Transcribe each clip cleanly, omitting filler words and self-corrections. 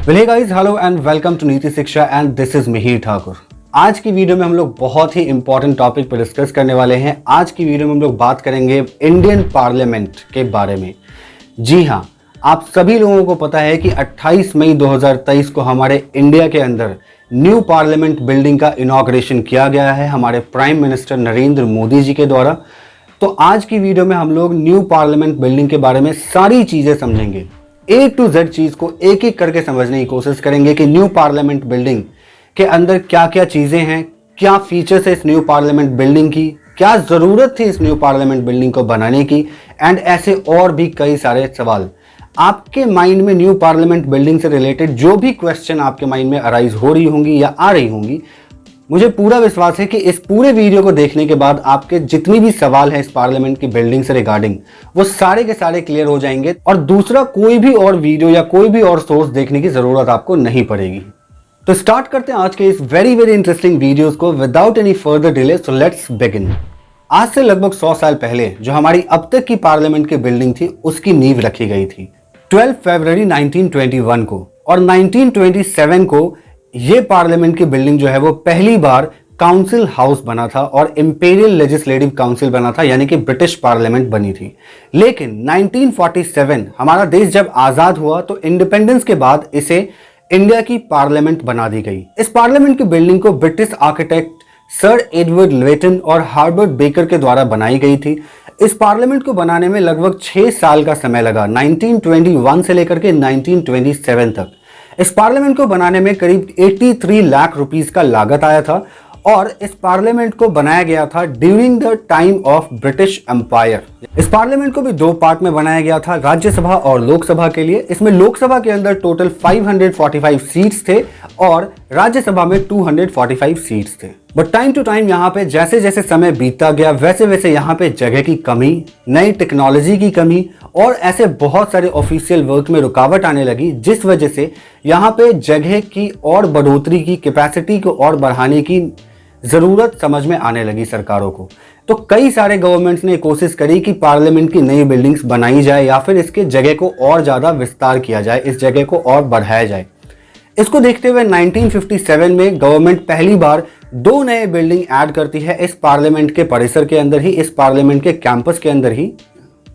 Hey guys, hello and welcome to Niti Shiksha and this is Mihir Thakur. आज की video में हम लोग बहुत ही इंपॉर्टेंट टॉपिक पर डिस्कस करने वाले हैं। आज की वीडियो में हम लोग बात करेंगे इंडियन पार्लियामेंट के बारे में। जी हाँ, आप सभी लोगों को पता है कि 28 मई 2023 को हमारे इंडिया के अंदर न्यू पार्लियामेंट बिल्डिंग का इनॉग्रेशन किया गया है हमारे प्राइम मिनिस्टर नरेंद्र मोदी जी के द्वारा। तो आज की वीडियो में हम लोग न्यू पार्लियामेंट बिल्डिंग के बारे में सारी चीजें समझेंगे। A to Z चीज को एक एक करके समझने की कोशिश करेंगे कि न्यू पार्लियामेंट बिल्डिंग के अंदर क्या क्या चीजें हैं, क्या फीचर्स है इस न्यू पार्लियामेंट बिल्डिंग की, क्या जरूरत थी इस न्यू पार्लियामेंट बिल्डिंग को बनाने की, एंड ऐसे और भी कई सारे सवाल। आपके माइंड में न्यू पार्लियामेंट बिल्डिंग से रिलेटेड जो भी क्वेश्चन आपके माइंड में अराइज हो रही होंगी या आ रही होंगी, मुझे पूरा विश्वास है कि इस पूरे वीडियो को देखने के बाद आपके जितनी भी सवाल है इस पार्लियामेंट की बिल्डिंग से रिगार्डिंग वो सारे के सारे क्लियर हो जाएंगे और दूसरा कोई भी और वीडियो या कोई भी और सोर्स देखने की जरूरत आपको नहीं पड़ेगी। तो स्टार्ट करते हैं आज के इस वेरी इंटरेस्टिंग वीडियोस को without any further delay. So let's begin. आज से लगभग 100 साल पहले जो हमारी अब तक की पार्लियामेंट की बिल्डिंग थी उसकी नींव रखी गई थी 12 फरवरी 1921 को, और 1927 को ये पार्लियामेंट की बिल्डिंग जो है वो पहली बार काउंसिल हाउस बना था और इंपीरियल लेजिस्लेटिव काउंसिल बना था, यानी कि ब्रिटिश पार्लियामेंट बनी थी। लेकिन 1947 हमारा देश जब आजाद हुआ तो इंडिपेंडेंस के बाद इसे इंडिया की पार्लियामेंट बना दी गई। इस पार्लियामेंट की बिल्डिंग को ब्रिटिश आर्किटेक्ट सर एडवर्ड लेटन और हार्वर्ड बेकर के द्वारा बनाई गई थी। इस पार्लियामेंट को बनाने में लगभग 6 साल का समय लगा, 1921 से लेकर के 1927 तक। इस पार्लियामेंट को बनाने में करीब 83 लाख रुपीस का लागत आया था और इस पार्लियामेंट को बनाया गया था during the time of British empire. इस पार्लियामेंट को भी 2 पार्ट में बनाया गया था, राज्यसभा और लोकसभा के लिए। इसमें लोकसभा के अंदर टोटल 545 सीट्स थे और राज्यसभा में 245 सीट्स थे। बट टाइम टू टाइम यहाँ पे जैसे जैसे समय बीतता गया वैसे वैसे यहाँ पे जगह की कमी, नई टेक्नोलॉजी की कमी और ऐसे बहुत सारे ऑफिशियल वर्क में रुकावट आने लगी, जिस वजह से यहाँ पे जगह की और बढ़ोतरी की, कैपेसिटी को और बढ़ाने की जरूरत समझ में आने लगी सरकारों को। तो कई सारे गवर्नमेंट्स ने कोशिश करी कि पार्लियामेंट की नई बिल्डिंग्स बनाई जाए या फिर इसके जगह को और ज्यादा विस्तार किया जाए, इस जगह को और बढ़ाया जाए। इसको देखते हुए 1957 में गवर्नमेंट पहली बार 2 नए बिल्डिंग ऐड करती है इस पार्लियामेंट के परिसर के अंदर ही, इस पार्लियामेंट के कैंपस के अंदर ही।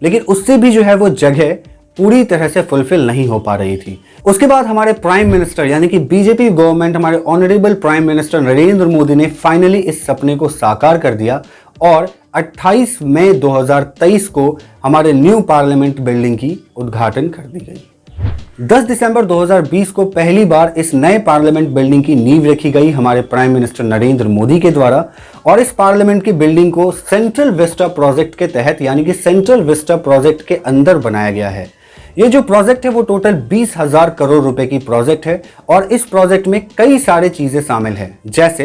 लेकिन उससे भी जो है वो जगह पूरी तरह से फुलफिल नहीं हो पा रही थी। उसके बाद हमारे प्राइम मिनिस्टर यानी कि बीजेपी गवर्नमेंट, हमारे honourable prime minister Narendra Modi ने फाइनली इस सपने को साकार कर दिया और 28 मई 2023 को हमारे न्यू पार्लियामेंट बिल्डिंग की उद्घाटन कर दी गई। 10 दिसंबर 2020 को पहली बार इस नए पार्लियामेंट बिल्डिंग की नींव रखी गई हमारे प्राइम मिनिस्टर नरेंद्र मोदी के द्वारा, और इस पार्लियामेंट की बिल्डिंग को सेंट्रल विस्टा प्रोजेक्ट के तहत यानी कि सेंट्रल विस्टा प्रोजेक्ट के अंदर बनाया गया है। ये जो प्रोजेक्ट है वो टोटल 20,000 करोड़ रुपए की प्रोजेक्ट है और इस प्रोजेक्ट में कई सारे चीजें शामिल है। जैसे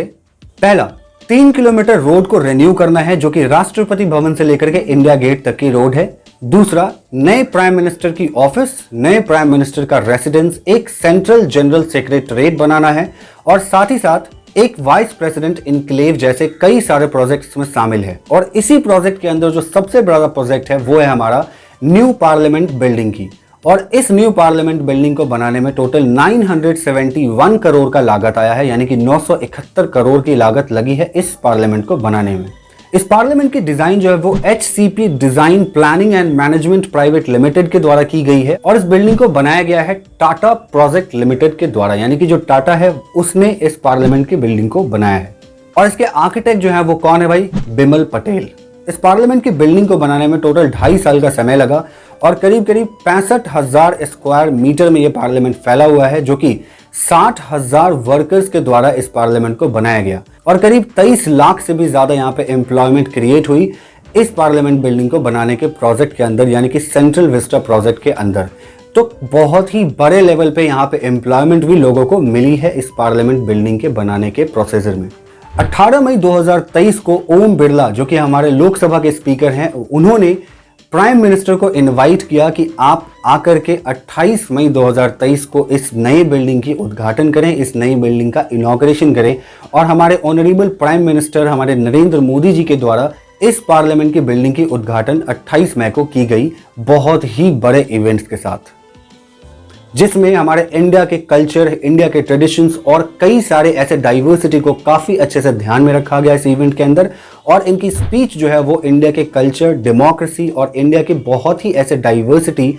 पहला, 3 किलोमीटर रोड को रिन्यू करना है जो कि राष्ट्रपति भवन से लेकर के इंडिया गेट तक की रोड है। दूसरा, नए प्राइम मिनिस्टर की ऑफिस, नए प्राइम मिनिस्टर का रेसिडेंस, एक सेंट्रल जनरल सेक्रेटरीट बनाना है और साथ ही साथ एक वाइस प्रेसिडेंट इनक्लेव जैसे कई सारे प्रोजेक्ट्स में शामिल है। और इसी प्रोजेक्ट के अंदर जो सबसे बड़ा प्रोजेक्ट है वो है हमारा न्यू पार्लियामेंट बिल्डिंग की, और इस न्यू पार्लियामेंट बिल्डिंग को बनाने में टोटल 971 करोड़ का लागत आया है, यानी कि 971 करोड़ की लागत लगी है इस पार्लियामेंट को बनाने में। इस पार्लियामेंट की डिजाइन जो है वो HCP design planning and management private limited के द्वारा की गई है और इस बिल्डिंग को बनाया गया है टाटा प्रोजेक्ट लिमिटेड के द्वारा, यानी कि जो टाटा है उसने इस पार्लियामेंट की बिल्डिंग को बनाया है। और इसके आर्किटेक्ट जो है वो कौन है भाई? बिमल पटेल। इस पार्लियामेंट की बिल्डिंग को बनाने में टोटल 2.5 साल का समय लगा और करीब 65,000 स्क्वायर मीटर में यह पार्लियामेंट फैला हुआ है, जो कि 60,000 वर्कर्स के द्वारा इस पार्लियामेंट को बनाया गया और करीब 23 लाख से भी ज्यादा यहाँ पे एम्प्लॉयमेंट क्रिएट हुई इस पार्लियामेंट बिल्डिंग को बनाने के प्रोजेक्ट के अंदर, यानी कि सेंट्रल विस्टा प्रोजेक्ट के अंदर। तो बहुत ही बड़े लेवल पे यहाँ पे एम्प्लॉयमेंट भी लोगों को मिली है इस पार्लियामेंट बिल्डिंग के बनाने के प्रोसेसर में। 18 मई 2023 को ओम बिरला जो कि हमारे लोकसभा के स्पीकर हैं, उन्होंने प्राइम मिनिस्टर को इनवाइट किया कि आप आकर के 28 मई 2023 को इस नई बिल्डिंग की उद्घाटन करें, इस नई बिल्डिंग का इनॉग्रेशन करें। और हमारे ऑनरेबल प्राइम मिनिस्टर हमारे नरेंद्र मोदी जी के द्वारा इस पार्लियामेंट की बिल्डिंग की उद्घाटन 28 मई को की गई, बहुत ही बड़े इवेंट्स के साथ। जिसमें हमारे इंडिया के कल्चर, इंडिया के ट्रेडिशंस और कई सारे ऐसे डाइवर्सिटी को काफ़ी अच्छे से ध्यान में रखा गया इस इवेंट के अंदर। और इनकी स्पीच जो है वो इंडिया के कल्चर, डेमोक्रेसी और इंडिया के बहुत ही ऐसे डाइवर्सिटी,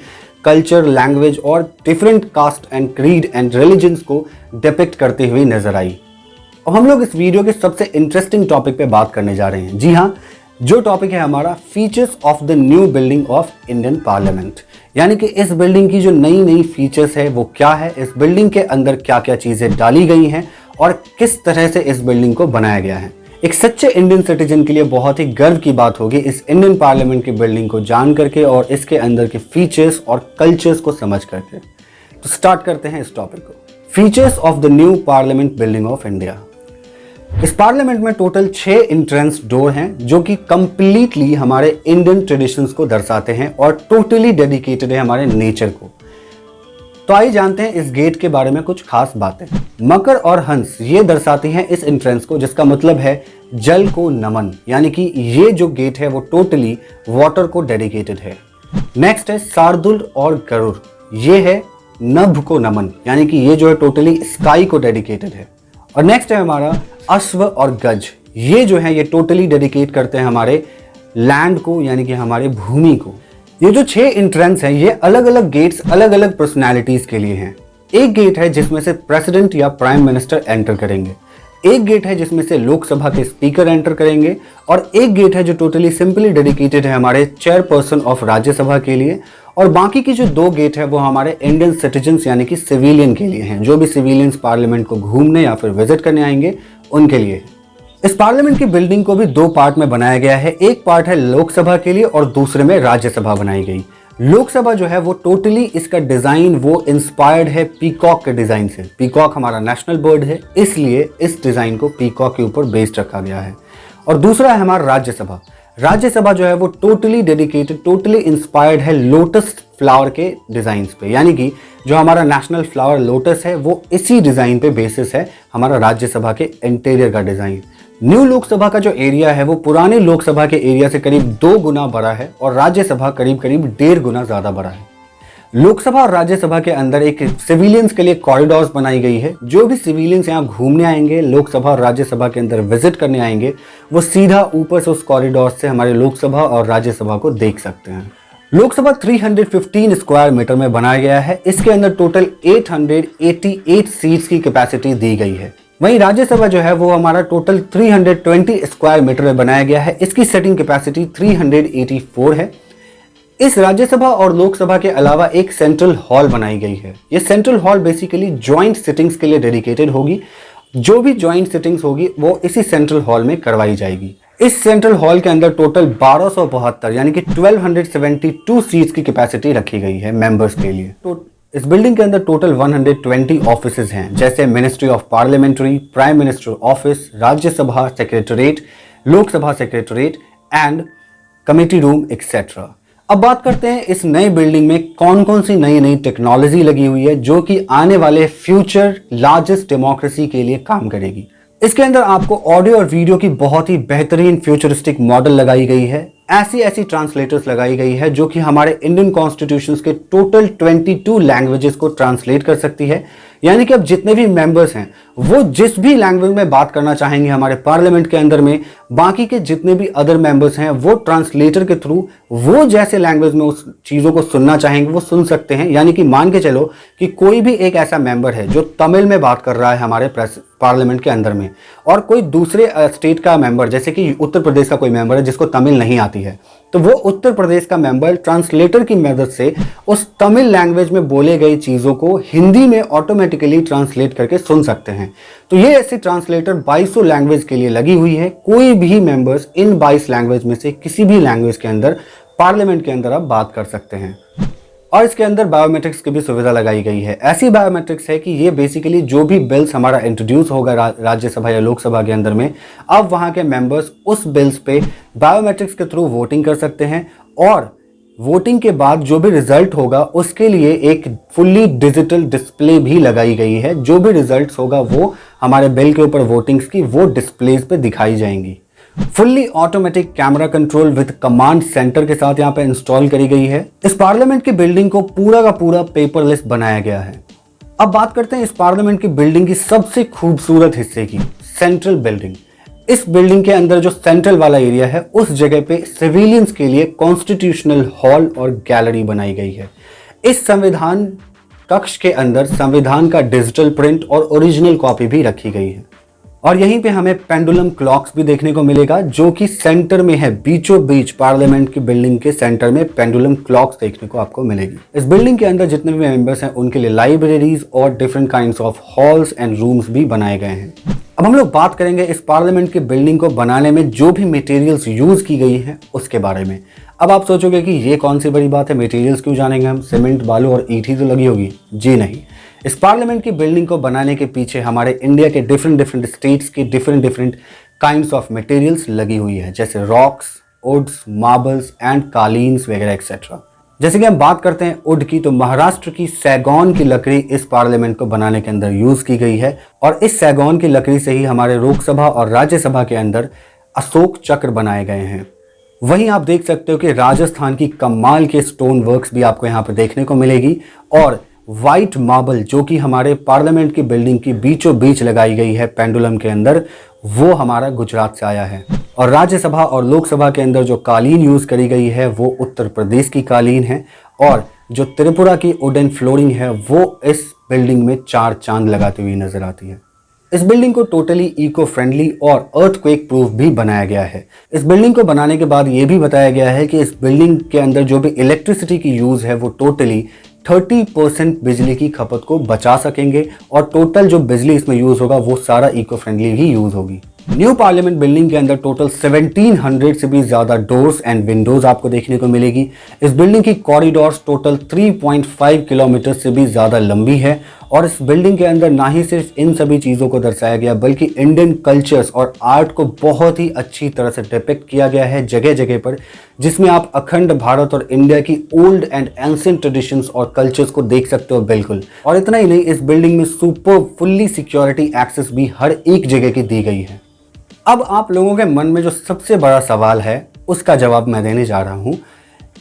कल्चर, लैंग्वेज और different caste and creed and religions को डिपिक्ट करते हुए नजर आई। अब हम लोग इस वीडियो के सबसे इंटरेस्टिंग टॉपिक पे बात करने जा रहे हैं। जी हाँ, जो टॉपिक है हमारा features of the new building of Indian parliament, यानी कि इस बिल्डिंग की जो नई नई फीचर्स है वो क्या है, इस बिल्डिंग के अंदर क्या क्या चीज़ें डाली गई हैं और किस तरह से इस बिल्डिंग को बनाया गया है। एक सच्चे इंडियन सिटीजन के लिए बहुत ही गर्व की बात होगी इस इंडियन पार्लियामेंट की बिल्डिंग को जान करके और इसके अंदर के फीचर्स और कल्चर्स को समझ करके। तो स्टार्ट करते हैं इस टॉपिक को। Features of the new parliament building of India. इस पार्लियामेंट में टोटल 6 एंट्रेंस डोर हैं जो कि कंप्लीटली हमारे इंडियन ट्रेडिशंस को दर्शाते हैं और टोटली डेडिकेटेड है हमारे नेचर को। तो आइए जानते हैं इस गेट के बारे में कुछ खास बातें। मकर और हंस ये दर्शाती हैं इस एंट्रेंस को, जिसका मतलब है जल को नमन, यानी कि ये जो गेट है वो टोटली वाटर को डेडिकेटेड है। नेक्स्ट है शार्दुल और गरुड़, ये है नभ को नमन, यानी कि ये जो है टोटली स्काई को डेडिकेटेड है। और नेक्स्ट है हमारा अश्व और गज, ये जो है ये टोटली डेडिकेट करते हैं हमारे लैंड को, यानी कि हमारे भूमि को। ये जो 6 एंट्रेंस हैं ये अलग अलग गेट्स अलग अलग पर्सनैलिटीज के लिए हैं। एक गेट है जिसमें से प्रेसिडेंट या प्राइम मिनिस्टर एंटर करेंगे, एक गेट है जिसमें से लोकसभा के स्पीकर एंटर करेंगे और एक गेट है जो टोटली सिंपली डेडिकेटेड है हमारे चेयरपर्सन ऑफ राज्यसभा के लिए। और बाकी की जो 2 गेट है वो हमारे इंडियन सिटीजन्स यानी कि सिविलियन के लिए हैं, जो भी सिविलियंस पार्लियामेंट को घूमने या फिर विजिट करने आएंगे उनके लिए। इस पार्लियामेंट की बिल्डिंग को भी 2 पार्ट में बनाया गया है। एक पार्ट है लोकसभा के लिए और दूसरे में राज्यसभा बनाई गई। लोकसभा जो है वो टोटली इसका डिजाइन वो इंस्पायर्ड है पीकॉक के डिजाइन से। पीकॉक हमारा नेशनल बर्ड है, इसलिए इस डिजाइन को पीकॉक के ऊपर बेस्ड रखा गया है। और दूसरा है हमारा राज्यसभा। राज्यसभा जो है वो टोटली डेडिकेटेड, टोटली इंस्पायर्ड है लोटस फ्लावर के डिजाइन पे, यानी कि जो हमारा नेशनल फ्लावर लोटस है वो इसी डिजाइन पे बेसिस है हमारा राज्यसभा के इंटीरियर का डिजाइन। न्यू लोकसभा का जो एरिया है वो पुराने लोकसभा के एरिया से करीब 2 गुना बड़ा है और राज्यसभा करीब करीब 1.5 गुना ज्यादा बड़ा है। लोकसभा और राज्यसभा के अंदर एक सिविलियंस के लिए कॉरिडोर्स बनाई गई है। जो भी सिविलियंस यहाँ घूमने आएंगे, लोकसभा और राज्यसभा के अंदर विजिट करने आएंगे, वो सीधा ऊपर से उस कॉरिडोर से हमारे लोकसभा और राज्यसभा को देख सकते हैं। लोकसभा 315 स्क्वायर मीटर में बनाया गया है। इसके अंदर टोटल 888 सीट्स की कैपेसिटी दी गई है। वहीं राज्यसभा जो है वो हमारा टोटल 320 स्क्वायर मीटर में बनाया गया है। इसकी सेटिंग कैपेसिटी 384 है। इस राज्यसभा और लोकसभा के अलावा एक सेंट्रल हॉल बनाई गई है। ये central hall basically joint sittings के लिए डेडिकेटेड होगी। जो भी ज्वाइंट सिटिंग्स होगी वो इसी सेंट्रल हॉल में करवाई जाएगी। इस सेंट्रल हॉल के अंदर टोटल 1272 यानी कि 1272 सीट्स की कैपेसिटी रखी गई है मेंबर्स के लिए। तो इस बिल्डिंग के अंदर टोटल 120 ऑफिसेज हैं, जैसे ministry of parliamentary, prime minister office, Rajya Sabha secretariat, Lok Sabha secretariat and committee room etcetera. अब बात करते हैं इस नई बिल्डिंग में कौन कौन सी नई नई टेक्नोलॉजी लगी हुई है जो कि आने वाले फ्यूचर लार्जेस्ट डेमोक्रेसी के लिए काम करेगी। इसके अंदर आपको ऑडियो और वीडियो की बहुत ही बेहतरीन फ्यूचरिस्टिक मॉडल लगाई गई है। ऐसी ट्रांसलेटर्स लगाई गई है जो कि हमारे इंडियन कॉन्स्टिट्यूशन के टोटल 22 लैंग्वेजेस को ट्रांसलेट कर सकती है। यानी कि अब जितने भी मेंबर्स हैं वो जिस भी लैंग्वेज में बात करना चाहेंगे हमारे पार्लियामेंट के अंदर में, बाकी के जितने भी अदर मेंबर्स हैं वो ट्रांसलेटर के थ्रू वो जैसे लैंग्वेज में उस चीज़ों को सुनना चाहेंगे वो सुन सकते हैं। यानी कि मान के चलो कि कोई भी एक ऐसा मेंबर है जो तमिल में बात कर रहा है हमारे पार्लियामेंट के अंदर में, और कोई दूसरे स्टेट का मेंबर जैसे कि उत्तर प्रदेश का कोई मेंबर है जिसको तमिल नहीं आती है, तो वो उत्तर प्रदेश का मेंबर ट्रांसलेटर की मदद से उस तमिल लैंग्वेज में बोले गई चीज़ों को हिंदी में ऑटोमेटिकली ट्रांसलेट करके सुन सकते हैं। तो ये ऐसी ट्रांसलेटर 2200 लैंग्वेज के लिए लगी हुई है। कोई भी मेंबर्स इन 22 लैंग्वेज में से किसी भी लैंग्वेज के अंदर पार्लियामेंट के अंदर आप बात कर सकते हैं। और इसके अंदर बायोमेट्रिक्स की भी सुविधा लगाई गई है। ऐसी बायोमेट्रिक्स है कि ये बेसिकली जो भी बिल्स हमारा इंट्रोड्यूस होगा राज्यसभा या लोकसभा के अंदर में, अब वहाँ के मेंबर्स उस बिल्स पे बायोमेट्रिक्स के थ्रू वोटिंग कर सकते हैं और वोटिंग के बाद जो भी रिजल्ट होगा उसके लिए एक फुल्ली डिजिटल डिस्प्ले भी लगाई गई है। जो भी रिजल्ट्स होगा वो हमारे बिल के ऊपर वोटिंग्स की वो डिस्प्लेज पे दिखाई जाएंगी। Fully automatic camera control with command centre के साथ यहाँ पे इंस्टॉल करी गई है। इस पार्लियामेंट की बिल्डिंग को पूरा का पूरा पेपरलेस बनाया गया है। अब बात करते हैं इस पार्लियामेंट की बिल्डिंग की सबसे खूबसूरत हिस्से की, सेंट्रल बिल्डिंग। इस बिल्डिंग के अंदर जो सेंट्रल वाला एरिया है, उस जगह पे सिविलियंस के लिए कॉन्स्टिट्यूशनल हॉल और गैलरी बनाई गई है। इस संविधान कक्ष के अंदर संविधान का डिजिटल प्रिंट और ओरिजिनल कॉपी भी रखी गई है। और यहीं पे हमें पेंडुलम क्लॉक्स भी देखने को मिलेगा, जो कि सेंटर में है, बीचों बीच पार्लियामेंट की बिल्डिंग के सेंटर में पेंडुलम क्लॉक्स देखने को आपको मिलेगी। इस बिल्डिंग के अंदर जितने भी मेंबर्स हैं उनके लिए लाइब्रेरीज और different kinds of halls and rooms भी बनाए गए हैं। अब हम लोग बात करेंगे इस पार्लियामेंट की बिल्डिंग को बनाने में जो भी मटेरियल्स यूज की गई हैं उसके बारे में। अब आप सोचोगे कि ये कौन सी बड़ी बात है, मटेरियल्स क्यों जानेंगे हम, सीमेंट, बालू और ईंट ही तो लगी होगी। जी नहीं, इस पार्लियामेंट की बिल्डिंग को बनाने के पीछे हमारे इंडिया के डिफरेंट स्टेट्स की डिफरेंट काइंड्स ऑफ मटेरियल्स लगी हुई है, जैसे रॉक्स, वुड्स, मार्बल्स एंड कालीन्स वगैरह एक्सेट्रा। जैसे कि हम बात करते हैं वुड की, तो महाराष्ट्र की सैगौन की लकड़ी इस पार्लियामेंट को बनाने के अंदर यूज की गई है। और इस सैगौन की लकड़ी से ही हमारे लोकसभा और राज्यसभा के अंदर अशोक चक्र बनाए गए हैं। वहीं आप देख सकते हो कि राजस्थान की कमाल के स्टोन वर्क्स भी आपको यहाँ पर देखने को मिलेगी। और व्हाइट मार्बल जो कि हमारे पार्लियामेंट की बिल्डिंग की बीचों बीच लगाई गई है पेंडुलम के अंदर, वो हमारा गुजरात से आया है। और राज्यसभा और लोकसभा के अंदर जो कालीन यूज करी गई है वो उत्तर प्रदेश की कालीन है। और जो त्रिपुरा की वुडन फ्लोरिंग है वो इस बिल्डिंग में 4 चांद लगाती हुई नजर आती है। इस बिल्डिंग को टोटली इको फ्रेंडली और अर्थक्वेक प्रूफ भी बनाया गया है। इस बिल्डिंग को बनाने के बाद ये भी बताया गया है कि इस बिल्डिंग के अंदर जो भी इलेक्ट्रिसिटी की यूज है वो टोटली 30% बिजली की खपत को बचा सकेंगे। और टोटल जो बिजली इसमें यूज होगा वो सारा इको फ्रेंडली ही यूज होगी। न्यू पार्लियामेंट बिल्डिंग के अंदर टोटल 1700 से भी ज्यादा डोर्स एंड विंडोज आपको देखने को मिलेगी। इस बिल्डिंग की कॉरिडोर्स टोटल 3.5 किलोमीटर से भी ज्यादा लंबी है। और इस बिल्डिंग के अंदर ना ही सिर्फ इन सभी चीज़ों को दर्शाया गया बल्कि इंडियन कल्चर्स और आर्ट को बहुत ही अच्छी तरह से डिपिक्ट किया गया है जगह जगह पर, जिसमें आप अखंड भारत और इंडिया की ओल्ड एंड एंशिएंट ट्रेडिशंस और कल्चर्स को देख सकते हो बिल्कुल। और इतना ही नहीं, इस बिल्डिंग में सुपर फुल्ली सिक्योरिटी एक्सेस भी हर एक जगह की दी गई है। अब आप लोगों के मन में जो सबसे बड़ा सवाल है उसका जवाब मैं देने जा रहा हूं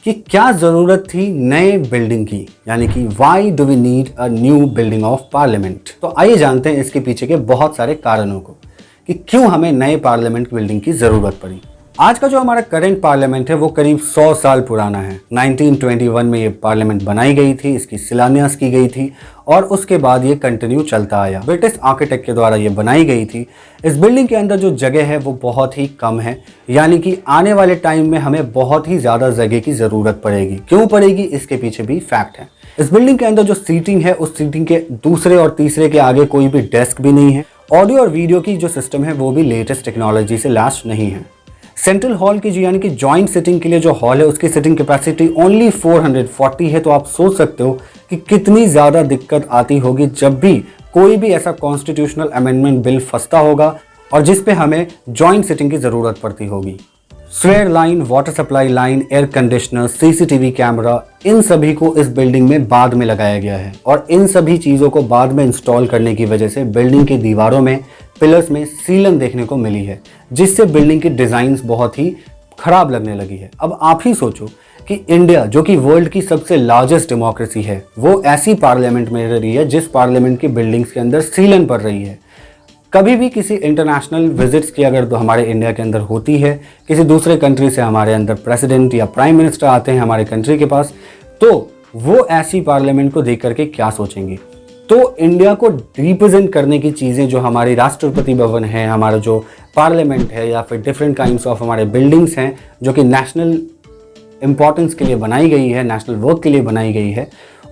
कि क्या जरूरत थी नए बिल्डिंग की, यानी कि why do we need a new building of parliament. तो आइए जानते हैं इसके पीछे के बहुत सारे कारणों को कि क्यों हमें नए पार्लियामेंट बिल्डिंग की जरूरत पड़ी। आज का जो हमारा करंट पार्लियामेंट है वो करीब 100 साल पुराना है। 1921 में ये पार्लियामेंट बनाई गई थी, इसकी शिलान्यास की गई थी और उसके बाद ये कंटिन्यू चलता आया। ब्रिटिश आर्किटेक्ट के द्वारा ये बनाई गई थी। इस बिल्डिंग के अंदर जो जगह है वो बहुत ही कम है, यानी कि आने वाले टाइम में हमें बहुत ही ज़्यादा जगह की ज़रूरत पड़ेगी। क्यों पड़ेगी, इसके पीछे भी फैक्ट है। इस बिल्डिंग के अंदर जो सीटिंग है उस सीटिंग के दूसरे और तीसरे के आगे कोई भी डेस्क भी नहीं है। ऑडियो और वीडियो की जो सिस्टम है वो भी लेटेस्ट टेक्नोलॉजी से लैस नहीं है। सेंट्रल हॉल की यानी कि जॉइंट सिटिंग के लिए जो हॉल है उसकी सिटिंग कैपेसिटी ओनली 440 है। तो आप सोच सकते हो कि कितनी ज़्यादा दिक्कत आती होगी जब भी कोई भी ऐसा कॉन्स्टिट्यूशनल अमेंडमेंट बिल फंसता होगा और जिस पे हमें जॉइंट सिटिंग की ज़रूरत पड़ती होगी। Sewer line, water supply line, air conditioner, CCTV camera, इन सभी को इस बिल्डिंग में बाद में लगाया गया है। और इन सभी चीज़ों को बाद में इंस्टॉल करने की वजह से बिल्डिंग की दीवारों में, पिलर्स में सीलन देखने को मिली है, जिससे बिल्डिंग की डिज़ाइंस बहुत ही खराब लगने लगी है। अब आप ही सोचो कि इंडिया जो कि वर्ल्ड की सबसे लार्जेस्ट डेमोक्रेसी है, वो ऐसी पार्लियामेंट में रह रही है जिस पार्लियामेंट की बिल्डिंग्स के अंदर सीलन पड़ रही है। कभी भी किसी इंटरनेशनल विजिट्स की अगर तो हमारे इंडिया के अंदर होती है, किसी दूसरे कंट्री से हमारे अंदर प्रेसिडेंट या प्राइम मिनिस्टर आते हैं हमारे कंट्री के पास, तो वो ऐसी पार्लियामेंट को देख करके क्या सोचेंगे। तो इंडिया को रिप्रेजेंट करने की चीज़ें जो हमारी राष्ट्रपति भवन है, हमारा जो पार्लियामेंट है, या फिर डिफरेंट काइंड्स ऑफ हमारे बिल्डिंग्स हैं जो कि नेशनल इंपॉर्टेंस के लिए बनाई गई है, नेशनल वर्क के लिए बनाई गई है,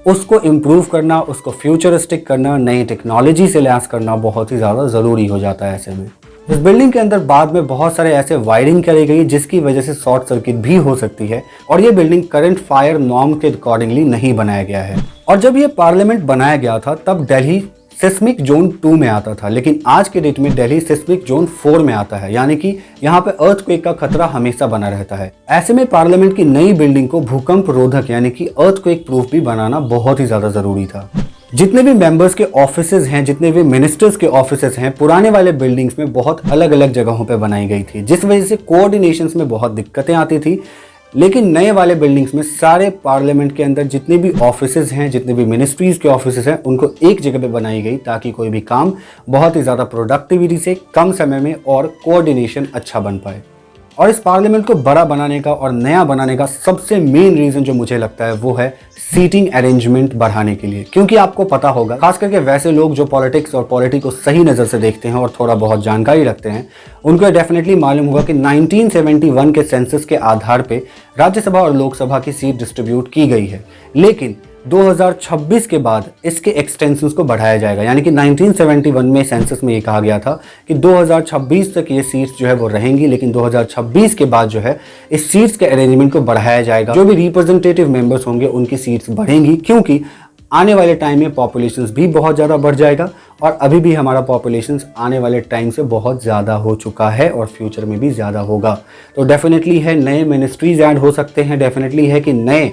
उसको इम्प्रूव करना, उसको फ्यूचरिस्टिक करना, नई टेक्नोलॉजी से लैस करना बहुत ही ज़्यादा ज़रूरी हो जाता है। ऐसे में इस बिल्डिंग के अंदर बाद में बहुत सारे ऐसे वायरिंग करी गई जिसकी वजह से शॉर्ट सर्किट भी हो सकती है। और ये बिल्डिंग करंट फायर नॉर्म के अकॉर्डिंगली नहीं बनाया गया है। और जब ये पार्लियामेंट बनाया गया था तब दिल्ली सिस्मिक जोन 2 में आता था, लेकिन आज के डेट में दिल्ली सिस्मिक जोन 4 में आता है, यानी कि यहाँ पे अर्थक्वेक का खतरा हमेशा बना रहता है। ऐसे में पार्लियामेंट की नई बिल्डिंग को भूकंप रोधक यानी कि अर्थक्वेक प्रूफ भी बनाना बहुत ही ज्यादा जरूरी था। जितने भी मेंबर्स के ऑफिसेज हैं, जितने भी मिनिस्टर्स के ऑफिसेज हैं, पुराने वाले बिल्डिंग्स में बहुत अलग अलग जगहों पे बनाई गई थी, जिस वजह से कोऑर्डिनेशंस में बहुत दिक्कतें आती थी। लेकिन नए वाले बिल्डिंग्स में सारे पार्लियामेंट के अंदर जितने भी ऑफिसेज हैं, जितने भी मिनिस्ट्रीज के ऑफिसेज हैं, उनको एक जगह पे बनाई गई ताकि कोई भी काम बहुत ही ज़्यादा प्रोडक्टिविटी से कम समय में और कोऑर्डिनेशन अच्छा बन पाए। और इस पार्लियामेंट को बड़ा बनाने का और नया बनाने का सबसे मेन रीज़न जो मुझे लगता है वो है सीटिंग अरेंजमेंट बढ़ाने के लिए। क्योंकि आपको पता होगा, खास करके वैसे लोग जो पॉलिटिक्स और पॉलिटी को सही नज़र से देखते हैं और थोड़ा बहुत जानकारी रखते हैं, उनको डेफिनेटली मालूम होगा कि 1971 के सेंसस के आधार पे राज्यसभा और लोकसभा की सीट डिस्ट्रीब्यूट की गई है। लेकिन 2026 के बाद इसके एक्सटेंशंस को बढ़ाया जाएगा। यानी कि 1971 में सेंसस में ये कहा गया था कि 2026 तक ये सीट्स जो है वो रहेंगी, लेकिन 2026 के बाद जो है इस सीट्स के अरेंजमेंट को बढ़ाया जाएगा। जो भी रिप्रेजेंटेटिव मेंबर्स होंगे उनकी सीट्स बढ़ेंगी, क्योंकि आने वाले टाइम में पॉपुलेशन भी बहुत ज़्यादा बढ़ जाएगा और अभी भी हमारा पॉपुलेशन आने वाले टाइम से बहुत ज़्यादा हो चुका है और फ्यूचर में भी ज़्यादा होगा। तो डेफिनेटली है नए मिनिस्ट्रीज ऐड हो सकते हैं, डेफिनेटली है कि नए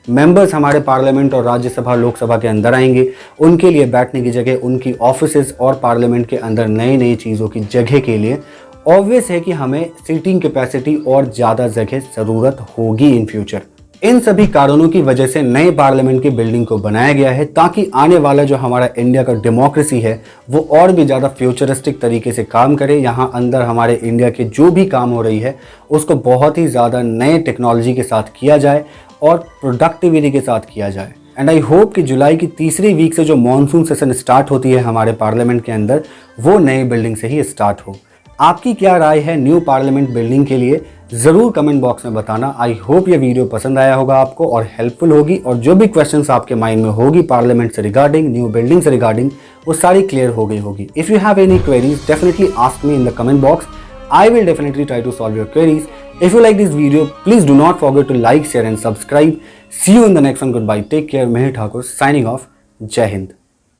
मेंबर्स हमारे पार्लियामेंट और राज्यसभा लोकसभा के अंदर आएंगे। उनके लिए बैठने की जगह, उनकी ऑफिसेज और पार्लियामेंट के अंदर नई नई चीज़ों की जगह के लिए ऑब्वियस है कि हमें सीटिंग कैपेसिटी और ज़्यादा जगह ज़रूरत होगी इन फ्यूचर। इन सभी कारणों की वजह से नए पार्लियामेंट की बिल्डिंग को बनाया गया है ताकि आने वाला जो हमारा इंडिया का डेमोक्रेसी है वो और भी ज़्यादा फ्यूचरिस्टिक तरीके से काम करे। यहाँ अंदर हमारे इंडिया के जो भी काम हो रही है उसको बहुत ही ज़्यादा नए टेक्नोलॉजी के साथ किया जाए और प्रोडक्टिविटी के साथ किया जाए। एंड आई होप कि जुलाई की तीसरी वीक से जो मॉनसून सेशन स्टार्ट होती है हमारे पार्लियामेंट के अंदर, वो नई बिल्डिंग से ही स्टार्ट हो। आपकी क्या राय है न्यू पार्लियामेंट बिल्डिंग के लिए, ज़रूर कमेंट बॉक्स में बताना। आई होप ये वीडियो पसंद आया होगा आपको और हेल्पफुल होगी, और जो भी क्वेश्चंस आपके माइंड में होगी पार्लियामेंट से रिगार्डिंग, न्यू बिल्डिंग से रिगार्डिंग, वो सारी क्लियर हो गई होगी। If you have any queries definitely ask me in the comment box. I will definitely try to solve your queries. If you like this video, please do not forget to like, share and subscribe. See you in the next one. Goodbye. Take care. Mihir Thakur signing off. Jai Hind.